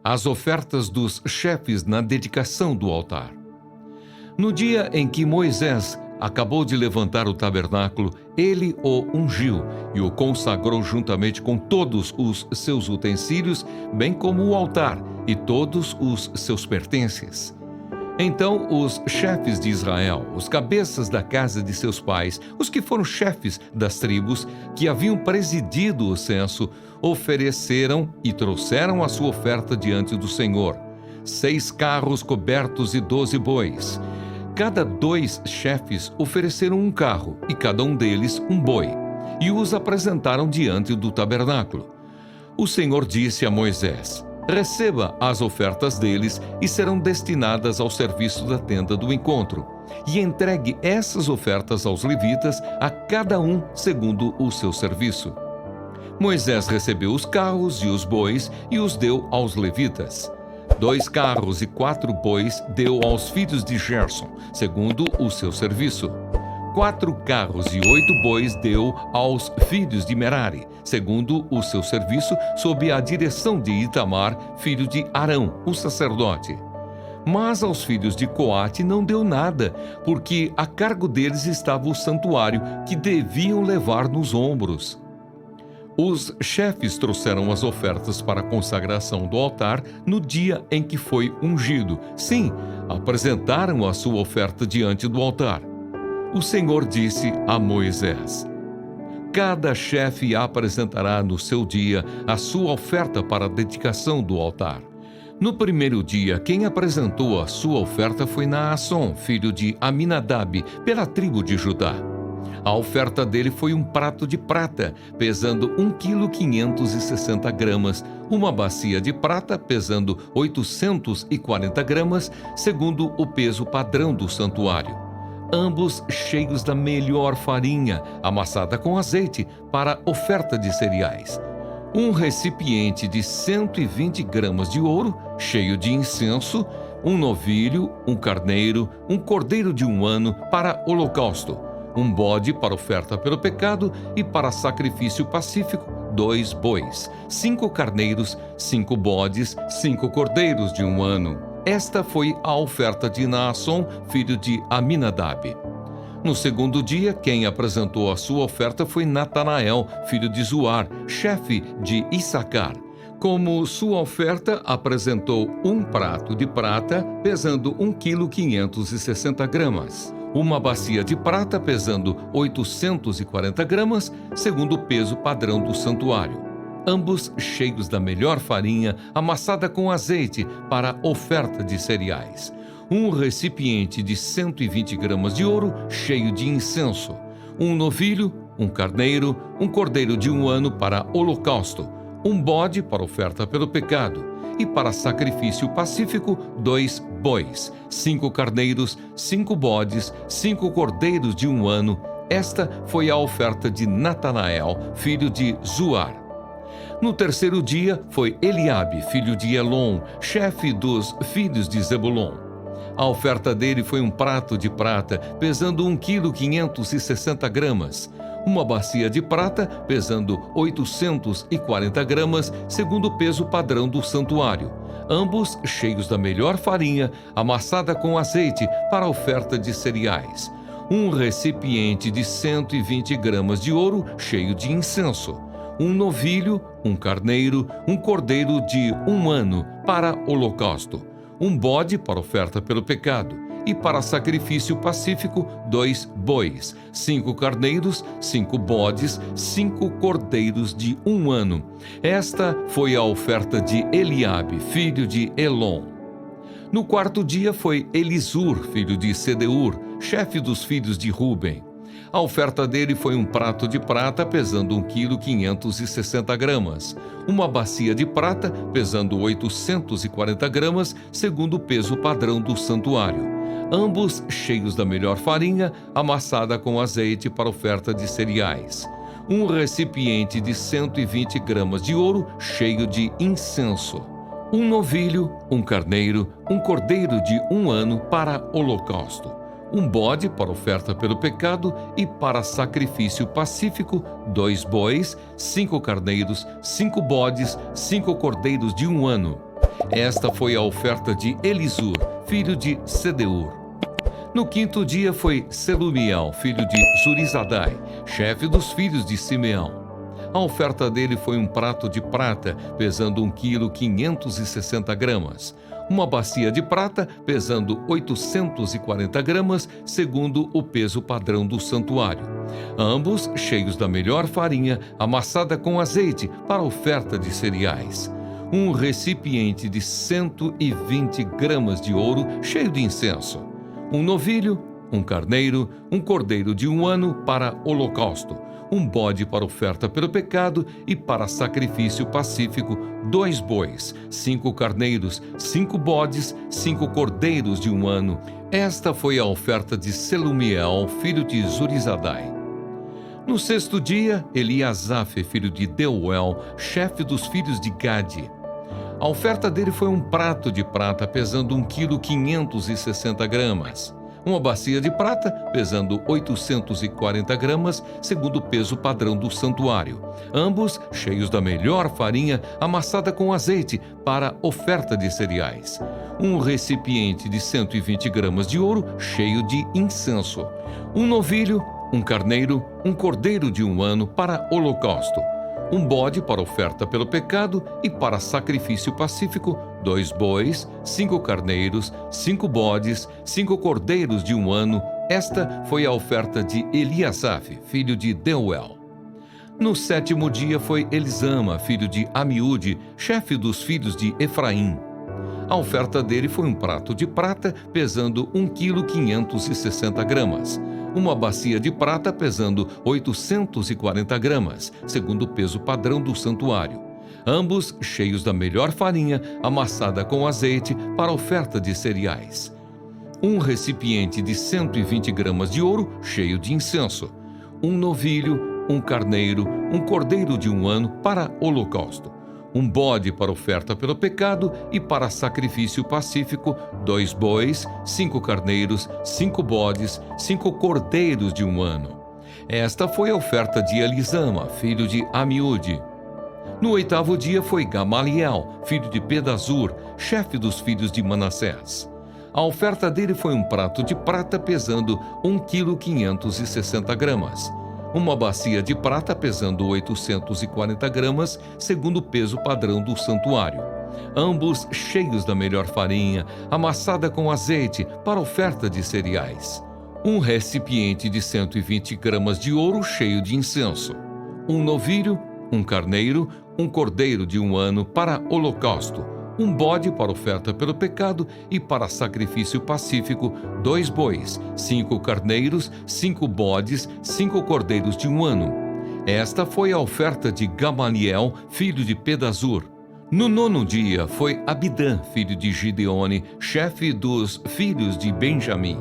As ofertas dos chefes na dedicação do altar. No dia em que Moisés acabou de levantar o tabernáculo, ele o ungiu e o consagrou juntamente com todos os seus utensílios, bem como o altar e todos os seus pertences. Então os chefes de Israel, os cabeças da casa de seus pais, os que foram chefes das tribos que haviam presidido o censo, ofereceram e trouxeram a sua oferta diante do Senhor: 6 carros cobertos e 12 bois. Cada 2 chefes ofereceram um carro, e cada um deles um boi, e os apresentaram diante do tabernáculo. O Senhor disse a Moisés: receba as ofertas deles e serão destinadas ao serviço da tenda do encontro, e entregue essas ofertas aos levitas, a cada um segundo o seu serviço. Moisés recebeu os carros e os bois e os deu aos levitas. 2 carros e 4 bois deu aos filhos de Gerson, segundo o seu serviço. 4 carros e 8 bois deu aos filhos de Merari, segundo o seu serviço, sob a direção de Itamar, filho de Arão, o sacerdote. Mas aos filhos de Coate não deu nada, porque a cargo deles estava o santuário, que deviam levar nos ombros. Os chefes trouxeram as ofertas para a consagração do altar no dia em que foi ungido. Sim, apresentaram a sua oferta diante do altar. O Senhor disse a Moisés: cada chefe apresentará no seu dia a sua oferta para a dedicação do altar. No primeiro dia, quem apresentou a sua oferta foi Naasson, filho de Aminadab, pela tribo de Judá. A oferta dele foi um prato de prata, pesando 1,560 kg, uma bacia de prata, pesando 840 gramas, segundo o peso padrão do santuário. Ambos cheios da melhor farinha, amassada com azeite, para oferta de cereais. Um recipiente de 120 gramas de ouro, cheio de incenso, um novilho, um carneiro, um cordeiro de 1 ano para holocausto, um bode para oferta pelo pecado e para sacrifício pacífico, 2 bois, 5 carneiros, 5 bodes, 5 cordeiros de 1 ano. Esta foi a oferta de Naasson, filho de Aminadab. No segundo dia, quem apresentou a sua oferta foi Natanael, filho de Zuar, chefe de Issacar. Como sua oferta, apresentou um prato de prata, pesando 1,560 kg. Uma bacia de prata, pesando 840 gramas, segundo o peso padrão do santuário. Ambos cheios da melhor farinha, amassada com azeite, para oferta de cereais. Um recipiente de 120 gramas de ouro, cheio de incenso. Um novilho, um carneiro, um cordeiro de 1 ano para holocausto. Um bode para oferta pelo pecado. E para sacrifício pacífico, 2 bois, 5 carneiros, 5 bodes, 5 cordeiros de 1 ano. Esta foi a oferta de Natanael, filho de Zuar. No terceiro dia foi Eliabe, filho de Elon, chefe dos filhos de Zebulon. A oferta dele foi um prato de prata, pesando 1,560 kg. Uma bacia de prata, pesando 840 gramas, segundo o peso padrão do santuário. Ambos cheios da melhor farinha, amassada com azeite, para a oferta de cereais. Um recipiente de 120 gramas de ouro, cheio de incenso. Um novilho, um carneiro, um cordeiro de 1 ano, para holocausto. Um bode para oferta pelo pecado. E para sacrifício pacífico, 2 bois, 5 carneiros, 5 bodes, 5 cordeiros de 1 ano. Esta foi a oferta de Eliabe, filho de Elon. No quarto dia foi Elisur, filho de Sedeur, chefe dos filhos de Ruben. A oferta dele foi um prato de prata, pesando 1,560 kg. Uma bacia de prata, pesando 840 gramas, segundo o peso padrão do santuário. Ambos cheios da melhor farinha, amassada com azeite para oferta de cereais. Um recipiente de 120 gramas de ouro, cheio de incenso. Um novilho, um carneiro, um cordeiro de 1 ano para holocausto. Um bode para oferta pelo pecado e para sacrifício pacífico, 2 bois, 5 carneiros, 5 bodes, 5 cordeiros de 1 ano. Esta foi a oferta de Elisur, filho de Sedeur. No quinto dia foi Selumiel, filho de Zurizadai, chefe dos filhos de Simeão. A oferta dele foi um prato de prata, pesando 1 quilo 560 gramas. Uma bacia de prata, pesando 840 gramas, segundo o peso padrão do santuário. Ambos cheios da melhor farinha, amassada com azeite, para oferta de cereais. Um recipiente de 120 gramas de ouro, cheio de incenso. Um novilho, um carneiro, um cordeiro de 1 ano para holocausto, um bode para oferta pelo pecado e para sacrifício pacífico, 2 bois, 5 carneiros, 5 bodes, 5 cordeiros de 1 ano. Esta foi a oferta de Selumiel, filho de Zurizadai. No sexto dia, Eliasaf, filho de Deuel, chefe dos filhos de Gade. A oferta dele foi um prato de prata pesando 1 quilo 560 gramas. Uma bacia de prata pesando 840 gramas, segundo o peso padrão do santuário. Ambos cheios da melhor farinha, amassada com azeite, para oferta de cereais. Um recipiente de 120 gramas de ouro, cheio de incenso. Um novilho, um carneiro, um cordeiro de 1 ano para holocausto. Um bode para oferta pelo pecado e para sacrifício pacífico, 2 bois, 5 carneiros, 5 bodes, 5 cordeiros de 1 ano. Esta foi a oferta de Eliasaf, filho de Deuel. No sétimo dia foi Elisama, filho de Amiúde, chefe dos filhos de Efraim. A oferta dele foi um prato de prata, pesando 1 quilo 560 gramas. Uma bacia de prata pesando 840 gramas, segundo o peso padrão do santuário. Ambos cheios da melhor farinha, amassada com azeite, para oferta de cereais. Um recipiente de 120 gramas de ouro, cheio de incenso. Um novilho, um carneiro, um cordeiro de 1 ano para holocausto. Um bode para oferta pelo pecado e para sacrifício pacífico, 2 bois, 5 carneiros, 5 bodes, 5 cordeiros de 1 ano. Esta foi a oferta de Elisama, filho de Amiúde. No oitavo dia foi Gamaliel, filho de Pedazur, chefe dos filhos de Manassés. A oferta dele foi um prato de prata pesando 1 quilo 560 gramas. Uma bacia de prata pesando 840 gramas, segundo o peso padrão do santuário. Ambos cheios da melhor farinha, amassada com azeite, para oferta de cereais. Um recipiente de 120 gramas de ouro cheio de incenso. Um novilho, um carneiro, um cordeiro de 1 ano para holocausto. Um bode para oferta pelo pecado e para sacrifício pacífico, 2 bois, 5 carneiros, 5 bodes, 5 cordeiros de 1 ano. Esta foi a oferta de Gamaliel, filho de Pedazur. No nono dia foi Abidã, filho de Gideone, chefe dos filhos de Benjamim.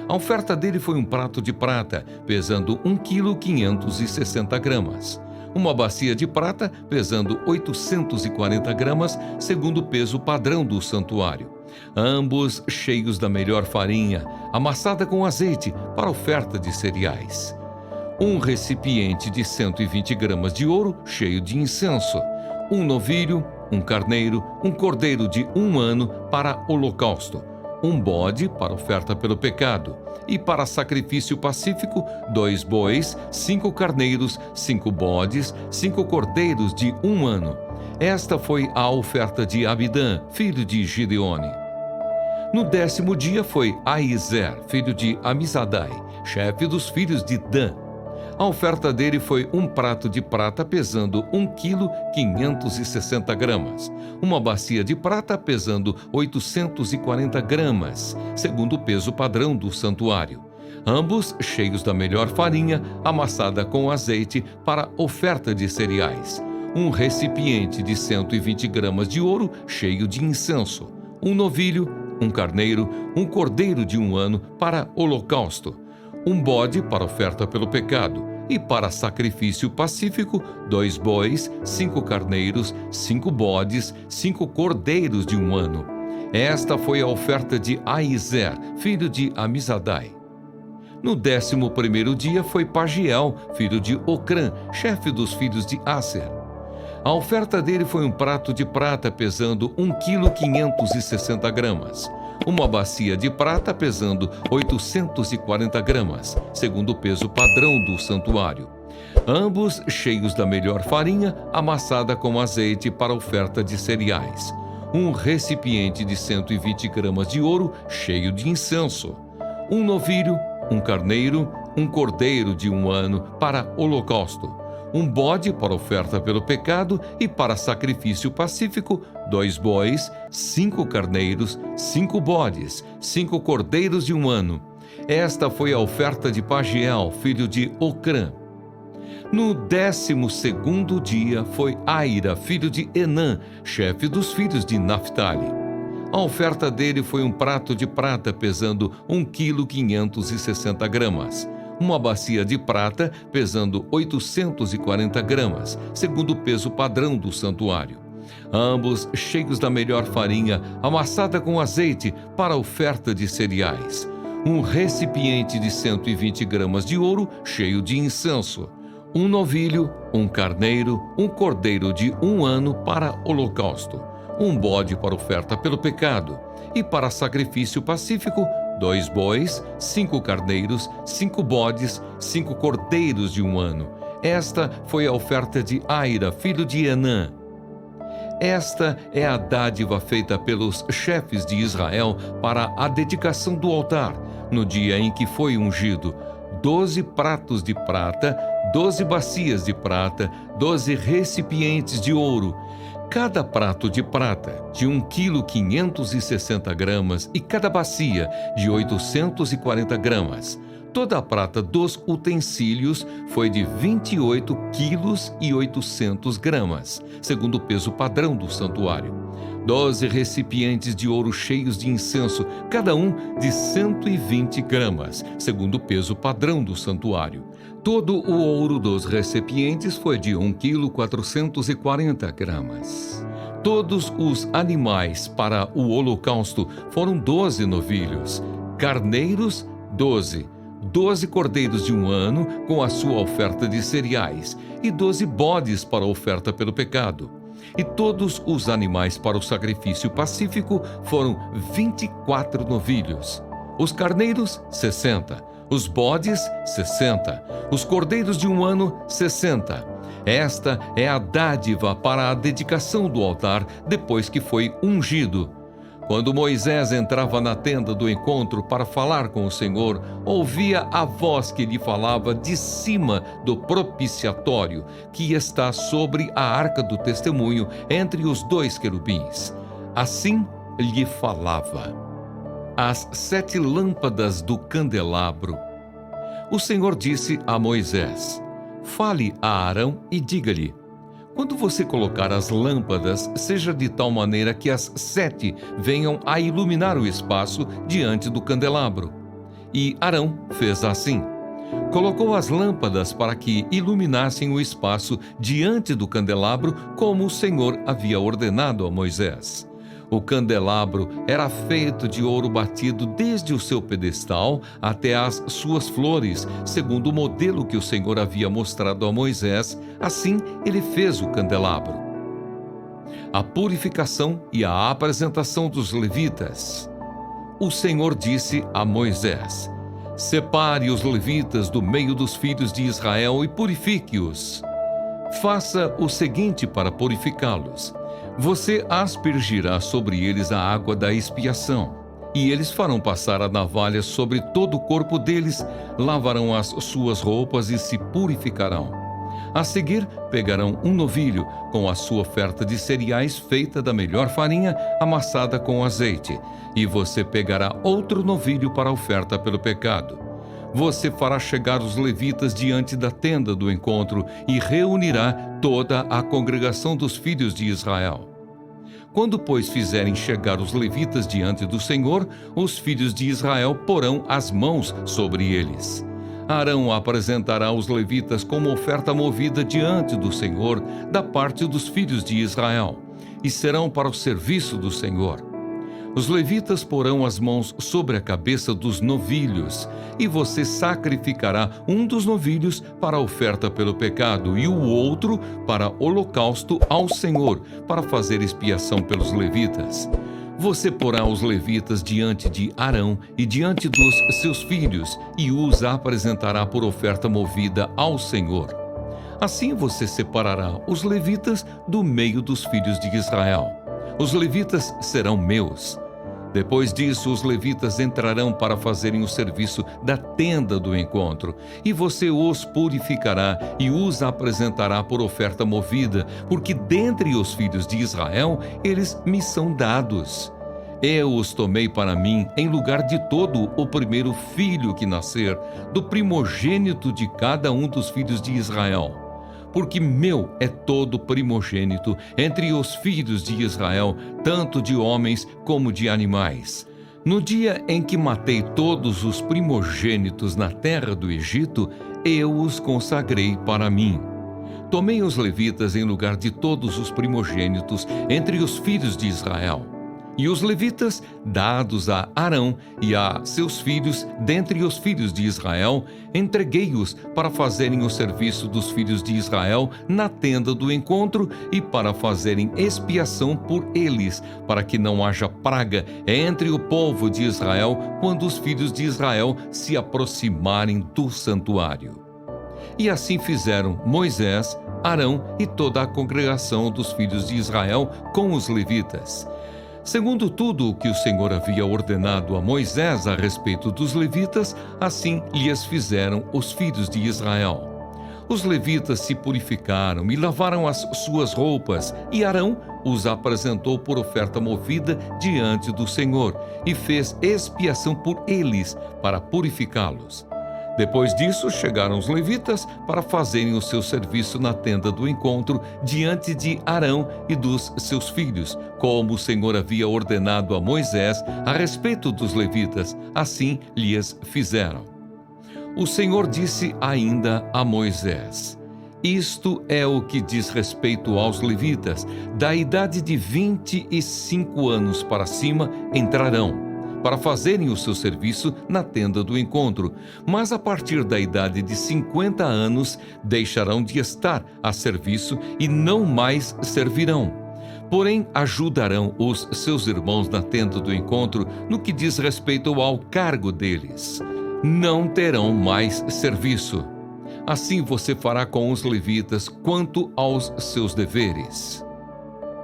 A oferta dele foi um prato de prata, pesando 1 quilo 560 gramas. Uma bacia de prata, pesando 840 gramas, segundo o peso padrão do santuário. Ambos cheios da melhor farinha, amassada com azeite, para oferta de cereais. Um recipiente de 120 gramas de ouro, cheio de incenso. Um novilho, um carneiro, um cordeiro de 1 ano para holocausto. Um bode para oferta pelo pecado. E para sacrifício pacífico, 2 bois, 5 carneiros, 5 bodes, 5 cordeiros de 1 ano. Esta foi a oferta de Abidã, filho de Gideone. No 10º dia foi Aizer, filho de Amizadai, chefe dos filhos de Dan. A oferta dele foi um prato de prata pesando 1 quilo 560 gramas. Uma bacia de prata pesando 840 gramas, segundo o peso padrão do santuário. Ambos cheios da melhor farinha, amassada com azeite, para oferta de cereais. Um recipiente de 120 gramas de ouro, cheio de incenso. Um novilho, um carneiro, um cordeiro de 1 ano para holocausto. Um bode para oferta pelo pecado, e para sacrifício pacífico, 2 bois, 5 carneiros, 5 bodes, 5 cordeiros de 1 ano. Esta foi a oferta de Aizer, filho de Amizadai. No 11º dia foi Pagiel, filho de Ocrã, chefe dos filhos de Aser. A oferta dele foi um prato de prata pesando 1,560 kg, uma bacia de prata pesando 840 gramas, segundo o peso padrão do santuário. Ambos cheios da melhor farinha, amassada com azeite para oferta de cereais. Um recipiente de 120 gramas de ouro cheio de incenso. Um novilho, um carneiro, um cordeiro de 1 ano para holocausto. Um bode para oferta pelo pecado e para sacrifício pacífico, 2 bois, 5 carneiros, 5 bodes, 5 cordeiros de 1 ano. Esta foi a oferta de Pagiel, filho de Ocrã. No 12º dia foi Aira, filho de Enã, chefe dos filhos de Naphtali. A oferta dele foi um prato de prata pesando 1,560 kg, uma bacia de prata pesando 840 gramas, segundo o peso padrão do santuário. Ambos cheios da melhor farinha, amassada com azeite para oferta de cereais. Um recipiente de 120 gramas de ouro cheio de incenso. Um novilho, um carneiro, um cordeiro de 1 ano para holocausto, um bode para oferta pelo pecado, e para sacrifício pacífico, 2 bois, 5 carneiros, 5 bodes, 5 cordeiros de 1 ano. Esta foi a oferta de Aira, filho de Enã. Esta é a dádiva feita pelos chefes de Israel para a dedicação do altar, no dia em que foi ungido: 12 pratos de prata, 12 bacias de prata, 12 recipientes de ouro, cada prato de prata de 1,560 kg e cada bacia de 840 gramas. Toda a prata dos utensílios foi de 28,8 kg, segundo o peso padrão do santuário. 12 recipientes de ouro cheios de incenso, cada um de 120 gramas, segundo o peso padrão do santuário. Todo o ouro dos recipientes foi de 1,440 kg. Todos os animais para o holocausto foram 12 novilhos, carneiros 12 cordeiros de 1 ano com a sua oferta de cereais e 12 bodes para a oferta pelo pecado. E todos os animais para o sacrifício pacífico foram 24 novilhos. Os carneiros, 60. Os bodes, 60. Os cordeiros de 1 ano, 60. Esta é a dádiva para a dedicação do altar depois que foi ungido. Quando Moisés entrava na tenda do encontro para falar com o Senhor, ouvia a voz que lhe falava de cima do propiciatório, que está sobre a arca do testemunho, entre os 2 querubins. Assim lhe falava. As 7 lâmpadas do candelabro. O Senhor disse a Moisés: fale a Arão e diga-lhe: quando você colocar as lâmpadas, seja de tal maneira que as 7 venham a iluminar o espaço diante do candelabro. E Arão fez assim. Colocou as lâmpadas para que iluminassem o espaço diante do candelabro, como o Senhor havia ordenado a Moisés. O candelabro era feito de ouro batido desde o seu pedestal até as suas flores, segundo o modelo que o Senhor havia mostrado a Moisés. Assim ele fez o candelabro. A purificação e a apresentação dos levitas. O Senhor disse a Moisés: separe os levitas do meio dos filhos de Israel e purifique-os. Faça o seguinte para purificá-los: você aspergirá sobre eles a água da expiação, e eles farão passar a navalha sobre todo o corpo deles, lavarão as suas roupas e se purificarão. A seguir, pegarão um novilho com a sua oferta de cereais feita da melhor farinha, amassada com azeite, e você pegará outro novilho para a oferta pelo pecado. Você fará chegar os levitas diante da tenda do encontro e reunirá toda a congregação dos filhos de Israel. Quando, pois, fizerem chegar os levitas diante do Senhor, os filhos de Israel porão as mãos sobre eles. Arão apresentará os levitas como oferta movida diante do Senhor da parte dos filhos de Israel, e serão para o serviço do Senhor. Os levitas porão as mãos sobre a cabeça dos novilhos, e você sacrificará um dos novilhos para a oferta pelo pecado e o outro para holocausto ao Senhor, para fazer expiação pelos levitas. Você porá os levitas diante de Arão e diante dos seus filhos e os apresentará por oferta movida ao Senhor. Assim você separará os levitas do meio dos filhos de Israel. Os levitas serão meus. Depois disso, os levitas entrarão para fazerem o serviço da tenda do encontro, e você os purificará e os apresentará por oferta movida, porque dentre os filhos de Israel eles me são dados. Eu os tomei para mim em lugar de todo o primeiro filho que nascer, do primogênito de cada um dos filhos de Israel. Porque meu é todo primogênito entre os filhos de Israel, tanto de homens como de animais. No dia em que matei todos os primogênitos na terra do Egito, eu os consagrei para mim. Tomei os levitas em lugar de todos os primogênitos entre os filhos de Israel. E os levitas, dados a Arão e a seus filhos, dentre os filhos de Israel, entreguei-os para fazerem o serviço dos filhos de Israel na tenda do encontro e para fazerem expiação por eles, para que não haja praga entre o povo de Israel quando os filhos de Israel se aproximarem do santuário. E assim fizeram Moisés, Arão e toda a congregação dos filhos de Israel com os levitas. Segundo tudo o que o Senhor havia ordenado a Moisés a respeito dos levitas, assim lhes fizeram os filhos de Israel. Os levitas se purificaram e lavaram as suas roupas, e Arão os apresentou por oferta movida diante do Senhor, e fez expiação por eles, para purificá-los. Depois disso, chegaram os levitas para fazerem o seu serviço na tenda do encontro diante de Arão e dos seus filhos, como o Senhor havia ordenado a Moisés a respeito dos levitas, assim lhes fizeram. O Senhor disse ainda a Moisés: Isto é o que diz respeito aos levitas, da idade de 25 anos para cima entrarão, para fazerem o seu serviço na tenda do encontro, mas a partir da idade de 50 anos deixarão de estar a serviço e não mais servirão. Porém, ajudarão os seus irmãos na tenda do encontro no que diz respeito ao cargo deles. Não terão mais serviço. Assim você fará com os levitas quanto aos seus deveres.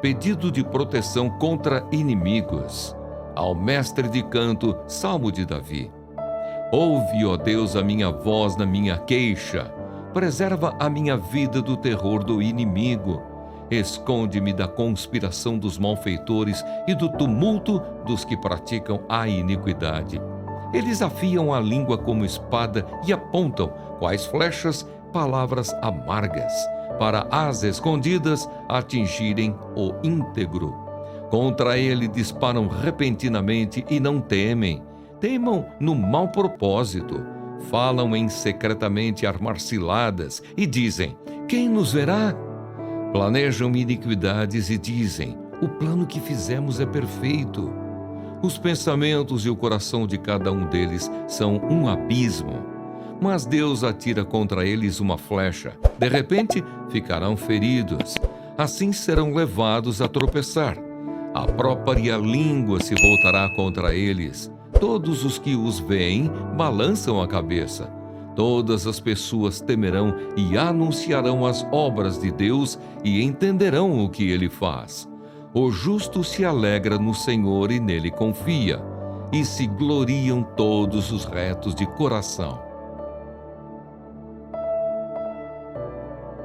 Pedido de proteção contra inimigos. Ao mestre de canto, Salmo de Davi. Ouve, ó Deus, a minha voz na minha queixa. Preserva a minha vida do terror do inimigo. Esconde-me da conspiração dos malfeitores e do tumulto dos que praticam a iniquidade. Eles afiam a língua como espada e apontam, quais flechas, palavras amargas, para as escondidas atingirem o íntegro. Contra ele disparam repentinamente e não temem. Teimam no mau propósito. Falam em secretamente armar ciladas e dizem: Quem nos verá? Planejam iniquidades e dizem: O plano que fizemos é perfeito. Os pensamentos e o coração de cada um deles são um abismo. Mas Deus atira contra eles uma flecha. De repente, ficarão feridos. Assim serão levados a tropeçar. A própria língua se voltará contra eles. Todos os que os veem balançam a cabeça. Todas as pessoas temerão e anunciarão as obras de Deus e entenderão o que ele faz. O justo se alegra no Senhor e nele confia, e se gloriam todos os retos de coração.